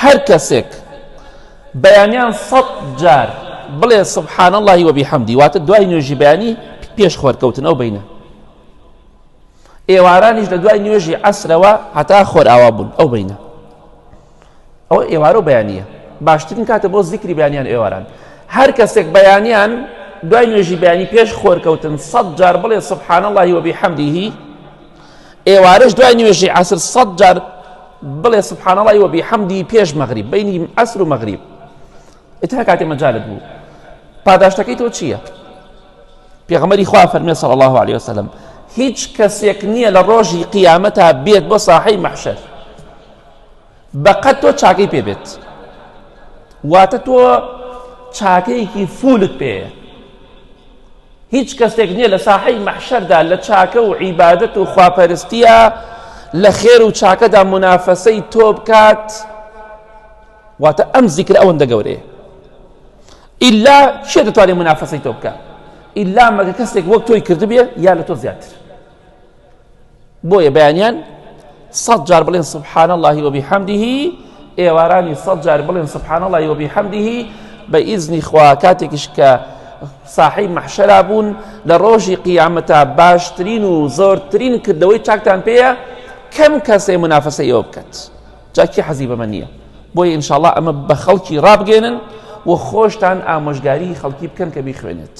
هەر کەسێک بەیانیان 100 جار بڵێ سبحان الله وبحمدی، واتە دوای نوێژی بەیانی پێش خۆرکەوتن ئەو بینە. ئێوارانیش لە دوای نوێژی عەسرەوە هەتا خۆر ئاوا بوون ئەو بینە. ئەوە ئێوارە و بەیانیە. باشترین کاتە بۆ زیکری بەیانیان ئێواران. هەر کەسێک بەیانیان دوای نوێژی بەیانی پێش خۆرکەوتن 100 جار بڵێ سبحان الله وبحمده، ئێوارەش دوای نوێژی عەسر 100 جار بڵێ سبحان الله وبحمده پێش مەغریب، بینی عەسر و مەغریب. ئێتر کاتێ مەجالت بوو پاداشتەکەی تۆ چییە؟ پێغەمبەری خوا فەرمێ صلی الله عليه وسلم هیچ کەسێک نییە لە ڕۆژی قیامەتە بێت بۆ ساحەی مەحشەر بەقەد تۆ چاکەی پێ بێت، واتە تۆ چاکەیەکی فولت پێیە. هیچ کەسێک نییە لە ساحەی مەحشەردا لە چاکە و عیبادەت و خواپەرستیە لە خێر و چاکەدا منافەسەی تۆ بکات، واتە ئەم زیکر ئەوەندە گەورەیە. ئیلا چێ دەتوانێت منافەسەی تۆ بکات؟ ئیلا مەگە کەسێک وەک تۆی کردبێ یا لە تۆ زیاتر. بۆیە بەیانیان 100 جار بڵێن سبحان الله وبحمده، ئێوارانی 100 جار بڵێن سبحان الله وبحمده بە ئیزنی خوا. کاتێکیش کە ساحەی مەحشەرا بوون لە ڕۆژی قیامەتە باشترین و زۆرترین کردەوەی چاکتان پێیە کەم کەسێ منافەسەی ئەوە بکات. جاکی حەزی بەمە نییە. بۆیە ئینشاءالله ئەمە بە خەڵکی ڕابگەێنن و خۆشتان ئامۆژگاری خەڵکی بکەن کە بیخوێنێت.